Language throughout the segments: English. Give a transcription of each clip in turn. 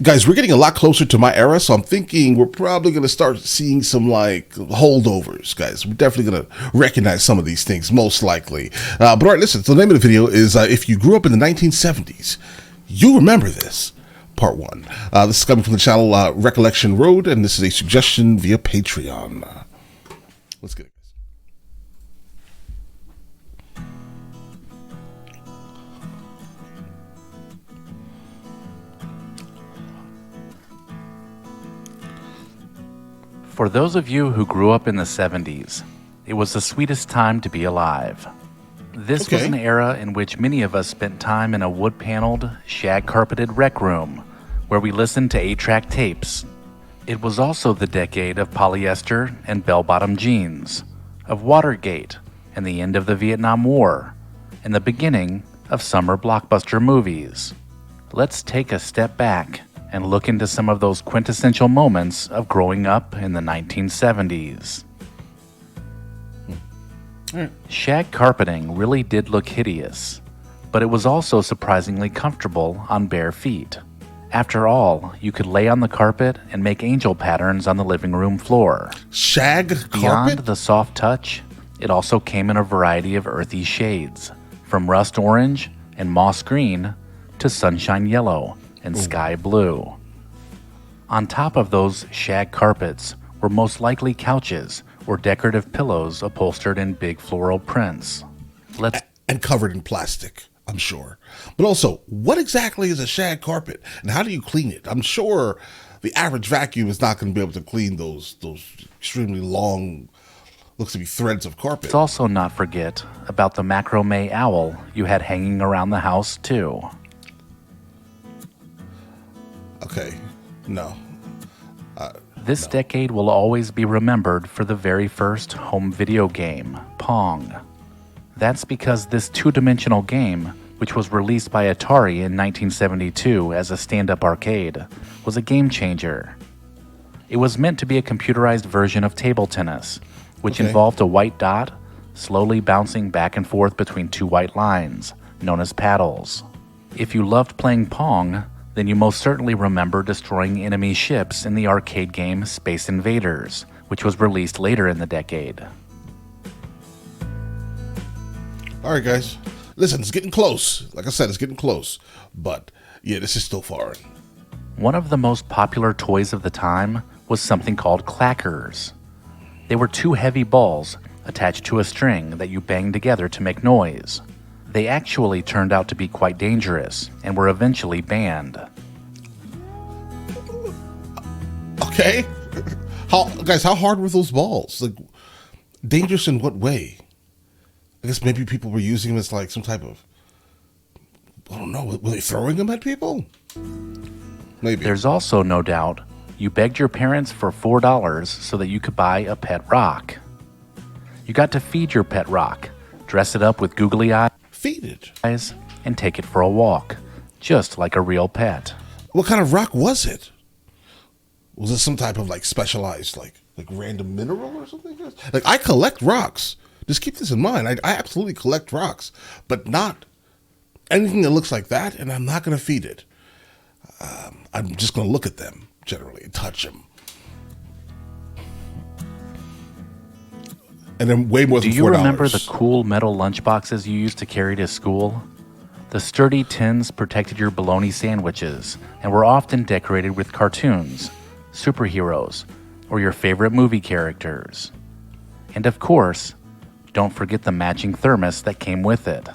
Guys, we're getting a lot closer to my era, so I'm thinking we're probably going to start seeing some like holdovers, guys. We're definitely going to recognize some of these things, most likely. But all right, listen, so the name of the video is if you grew up in the 1970s, you remember this. Part 1. This is coming from the channel Recollection Road, and this is a suggestion via Patreon. Let's get it. For those of you who grew up in the 70s, it was the sweetest time to be alive. This was an era in which many of us spent time in a wood-paneled, shag-carpeted rec room where we listened to 8-track tapes. It was also the decade of polyester and bell-bottom jeans, of Watergate and the end of the Vietnam War, and the beginning of summer blockbuster movies. Let's take a step back and look into some of those quintessential moments of growing up in the 1970s. Shag carpeting really did look hideous, but it was also surprisingly comfortable on bare feet. After all, you could lay on the carpet and make angel patterns on the living room floor. Shag carpet? Beyond the soft touch, it also came in a variety of earthy shades, from rust orange and moss green to sunshine yellow and sky blue. On top of those shag carpets were most likely couches or decorative pillows upholstered in big floral prints. And covered in plastic, I'm sure. But also, what exactly is a shag carpet and how do you clean it? I'm sure the average vacuum is not going to be able to clean those extremely long, looks to be threads of carpet. Let's also not forget about the macrame owl you had hanging around the house too. Okay, no. This decade will always be remembered for the very first home video game, Pong. That's because this two-dimensional game, which was released by Atari in 1972 as a stand-up arcade, was a game changer. It was meant to be a computerized version of table tennis, which involved a white dot slowly bouncing back and forth between two white lines, known as paddles. If you loved playing Pong, then you most certainly remember destroying enemy ships in the arcade game Space Invaders, which was released later in the decade. All right, guys. Listen, it's getting close. Like I said, it's getting close. But, yeah, this is still foreign. One of the most popular toys of the time was something called clackers. They were two heavy balls attached to a string that you banged together to make noise. They actually turned out to be quite dangerous and were eventually banned. Okay. How hard were those balls? Like, dangerous in what way? I guess maybe people were using them as like some type of, I don't know, were they throwing them at people? Maybe. There's also no doubt you begged your parents for $4 so that you could buy a pet rock. You got to feed your pet rock, dress it up with googly eyes, feed it, and take it for a walk, just like a real pet. What kind of rock was it? Was it some type of like specialized, like random mineral or something? Like I collect rocks. Just keep this in mind. I absolutely collect rocks, but not anything that looks like that. And I'm not going to feed it. I'm just going to look at them generally and touch them. And then way more than $4. Do you remember the cool metal lunchboxes you used to carry to school? The sturdy tins protected your bologna sandwiches and were often decorated with cartoons, superheroes, or your favorite movie characters. And of course, don't forget the matching thermos that came with it.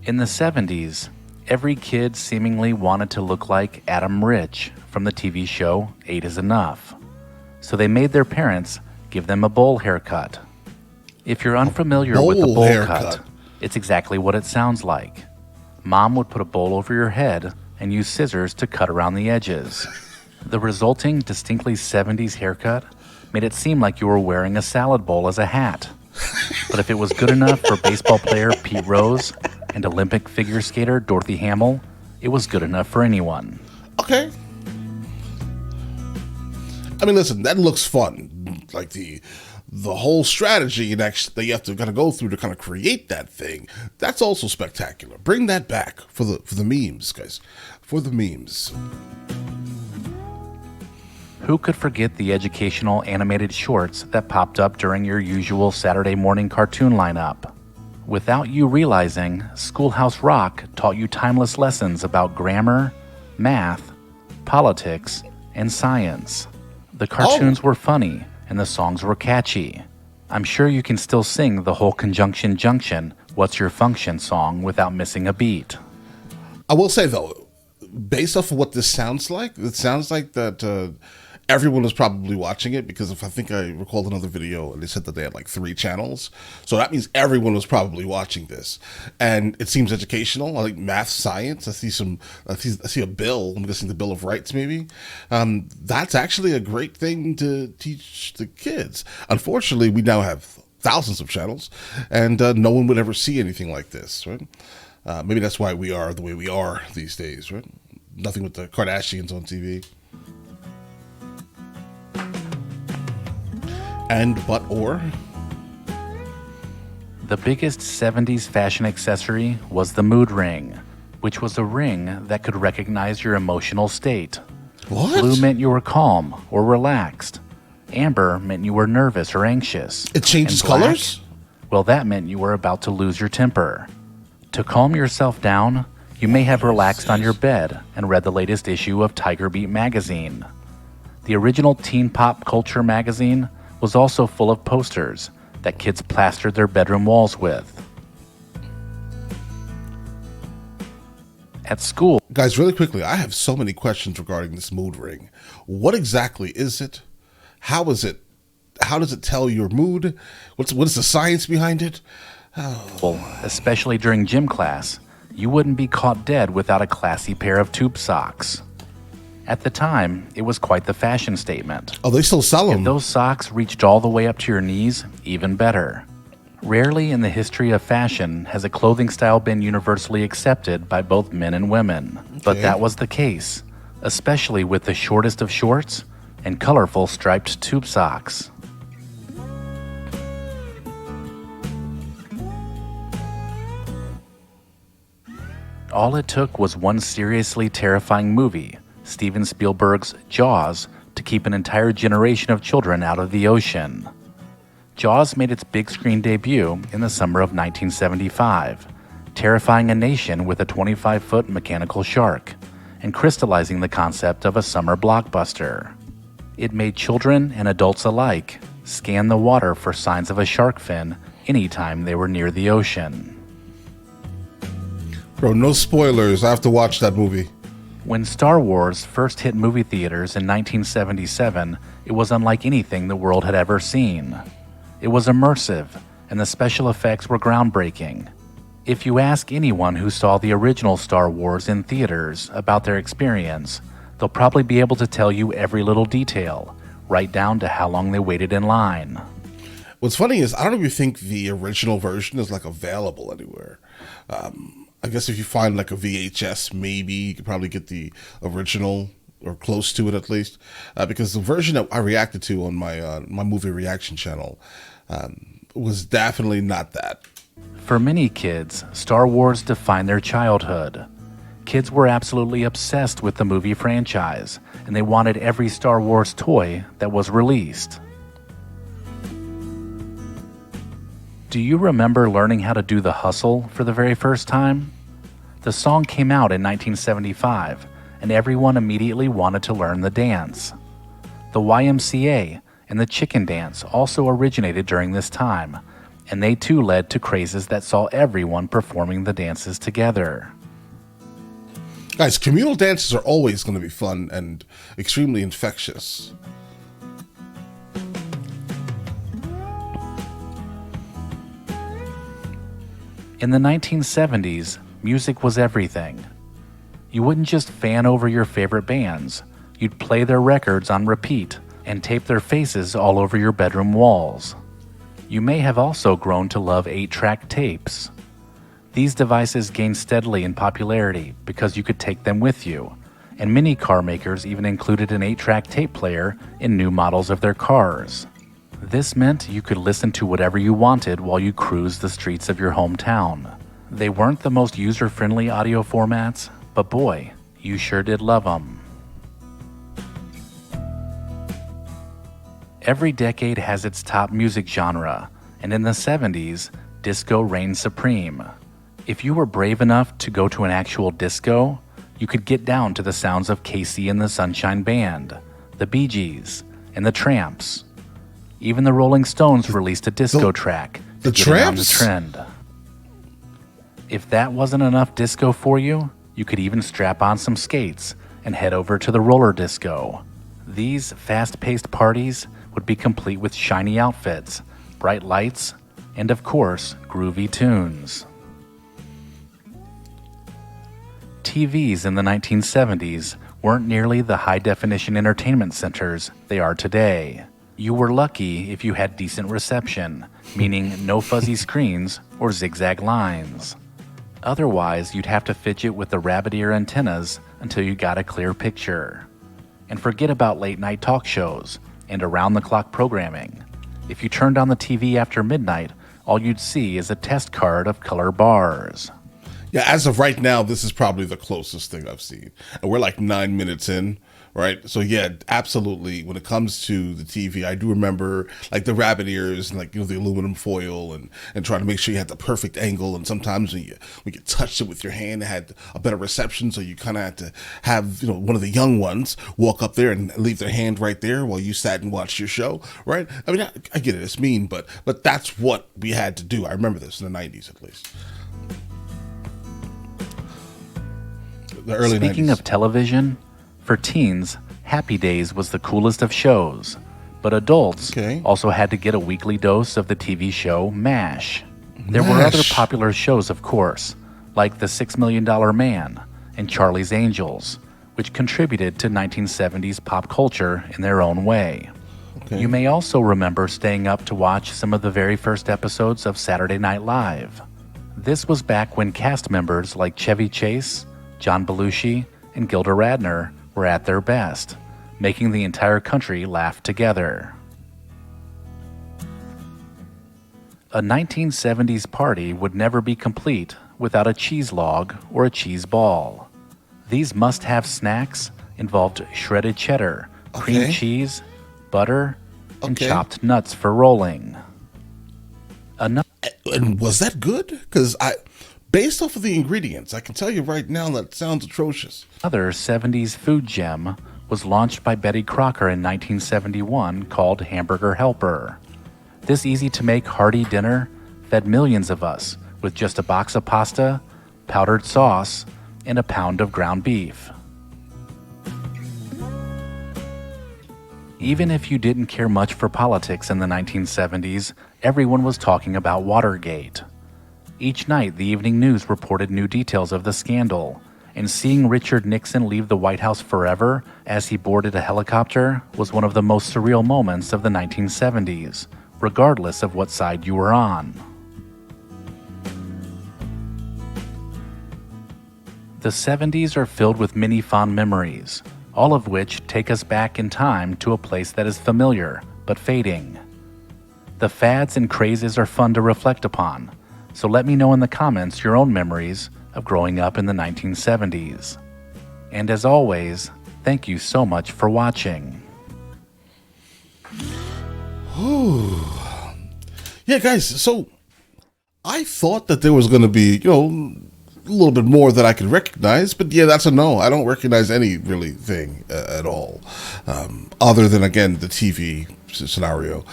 In the 70s, every kid seemingly wanted to look like Adam Rich from the TV show 8 is Enough. So they made their parents give them a bowl haircut. If you're unfamiliar with the bowl cut, it's exactly what it sounds like. Mom would put a bowl over your head and use scissors to cut around the edges. The resulting distinctly 70s haircut made it seem like you were wearing a salad bowl as a hat. But if it was good enough for baseball player Pete Rose and Olympic figure skater Dorothy Hamill, it was good enough for anyone. Okay. I mean, listen, that looks fun. Like the the whole strategy and actually that you have to kind of go through to kind of create that thing, that's also spectacular. Bring that back for the memes, guys, for the memes. Who could forget the educational animated shorts that popped up during your usual Saturday morning cartoon lineup? Without you realizing, Schoolhouse Rock taught you timeless lessons about grammar, math, politics, and science. The cartoons were funny, and the songs were catchy. I'm sure you can still sing the whole Conjunction Junction, What's Your Function song without missing a beat. I will say, though, based off of what this sounds like, it sounds like that everyone was probably watching it, because if I think I recalled another video and they said that they had like 3 channels. So that means everyone was probably watching this. And it seems educational. I like math, science. I see a bill. I'm guessing the Bill of Rights, maybe. That's actually a great thing to teach the kids. Unfortunately, we now have thousands of channels, and no one would ever see anything like this, right? Maybe that's why we are the way we are these days, right? Nothing with the Kardashians on TV. Or the biggest 70s fashion accessory was the mood ring, which was a ring that could recognize your emotional state. What? Blue meant you were calm or relaxed. Amber meant you were nervous or anxious. It changes And black, colors? well, that meant you were about to lose your temper. To calm yourself down, you may have relaxed on your bed and read the latest issue of Tiger Beat magazine. The original teen pop culture magazine was also full of posters that kids plastered their bedroom walls with. At school, Guys, really quickly, I have so many questions regarding this mood ring. What exactly is it? How is it? How does it tell your mood? What is the science behind it? especially during gym class, you wouldn't be caught dead without a classy pair of tube socks. At the time, it was quite the fashion statement. Oh, they still sell If them. those socks reached all the way up to your knees, even better. Rarely in the history of fashion has a clothing style been universally accepted by both men and women, but that was the case, especially with the shortest of shorts and colorful striped tube socks. All it took was one seriously terrifying movie, Steven Spielberg's Jaws, to keep an entire generation of children out of the ocean. Jaws made its big screen debut in the summer of 1975, terrifying a nation with a 25-foot mechanical shark and crystallizing the concept of a summer blockbuster. It made children and adults alike scan the water for signs of a shark fin anytime they were near the ocean. Bro, no spoilers. I have to watch that movie. When Star Wars first hit movie theaters in 1977, it was unlike anything the world had ever seen. It was immersive, and the special effects were groundbreaking. If you ask anyone who saw the original Star Wars in theaters about their experience, they'll probably be able to tell you every little detail, right down to how long they waited in line. What's funny is I don't even think the original version is like available anywhere. I guess if you find like a VHS, maybe you could probably get the original or close to it at least, because the version that I reacted to on my my movie reaction channel was definitely not that. For many kids, Star Wars defined their childhood. Kids were absolutely obsessed with the movie franchise, and they wanted every Star Wars toy that was released. Do you remember learning how to do the hustle for the very first time? The song came out in 1975, and everyone immediately wanted to learn the dance. The YMCA and the chicken dance also originated during this time, and they too led to crazes that saw everyone performing the dances together. Guys, communal dances are always going to be fun and extremely infectious. In the 1970s, music was everything. You wouldn't just fan over your favorite bands, you'd play their records on repeat and tape their faces all over your bedroom walls. You may have also grown to love 8-track tapes. These devices gained steadily in popularity because you could take them with you, and many car makers even included an 8-track tape player in new models of their cars. This meant you could listen to whatever you wanted while you cruised the streets of your hometown. They weren't the most user-friendly audio formats, but boy, you sure did love them. Every decade has its top music genre, and in the 70s, disco reigned supreme. If you were brave enough to go to an actual disco, you could get down to the sounds of Casey and the Sunshine Band, the Bee Gees, and the Tramps. Even the Rolling Stones released a disco track to get on the trend. If that wasn't enough disco for you, you could even strap on some skates and head over to the roller disco. These fast-paced parties would be complete with shiny outfits, bright lights, and of course, groovy tunes. TVs in the 1970s weren't nearly the high-definition entertainment centers they are today. You were lucky if you had decent reception, meaning no fuzzy screens or zigzag lines. Otherwise, you'd have to fidget with the rabbit ear antennas until you got a clear picture. And forget about late-night talk shows and around-the-clock programming. If you turned on the TV after midnight, all you'd see is a test card of color bars. Yeah, as of right now, this is probably the closest thing I've seen. And we're like 9 minutes in, right? So yeah, absolutely. When it comes to the TV, I do remember like the rabbit ears and like, you know, the aluminum foil and trying to make sure you had the perfect angle. And sometimes when you touched it with your hand, it had a better reception. So you kind of had to have, you know, one of the young ones walk up there and leave their hand right there while you sat and watched your show, right? I mean, I get it. It's mean, but that's what we had to do. I remember this in the 90s at least. The early Speaking 90s. of television, for teens, Happy Days was the coolest of shows, but adults also had to get a weekly dose of the TV show MASH. There were other popular shows, of course, like The $6 Million Man and Charlie's Angels, which contributed to 1970s pop culture in their own way. You may also remember staying up to watch some of the very first episodes of Saturday Night Live. This was back when cast members like Chevy Chase, John Belushi, and Gilda Radner were at their best, making the entire country laugh together. A 1970s party would never be complete without a cheese log or a cheese ball. These must-have snacks involved shredded cheddar, cream cheese, butter, and chopped nuts for rolling. And was that good? Because based off of the ingredients, I can tell you right now that sounds atrocious. Another 70s food gem was launched by Betty Crocker in 1971 called Hamburger Helper. This easy-to-make hearty dinner fed millions of us with just a box of pasta, powdered sauce, and a pound of ground beef. Even if you didn't care much for politics in the 1970s, everyone was talking about Watergate. Each night, the evening news reported new details of the scandal, and seeing Richard Nixon leave the White House forever as he boarded a helicopter was one of the most surreal moments of the 1970s, regardless of what side you were on. The 70s are filled with many fond memories, all of which take us back in time to a place that is familiar but fading. The fads and crazes are fun to reflect upon, so let me know in the comments your own memories of growing up in the 1970s. And as always, thank you so much for watching. Yeah, guys, so I thought that there was going to be, you know, a little bit more that I could recognize, but yeah, that's a no. I don't recognize any really thing at all, other than, again, the TV scenario.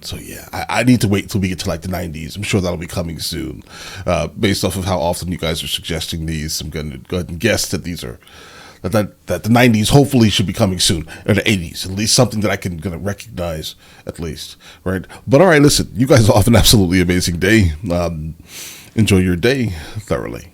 So yeah, I need to wait till we get to like the 90s. I'm sure that'll be coming soon. Based off of how often you guys are suggesting these, I'm going to go ahead and guess that these are that the 90s hopefully should be coming soon, or the 80s, at least something that I can gonna recognize at least, right? But all right, listen, you guys all have an absolutely amazing day. Enjoy your day thoroughly.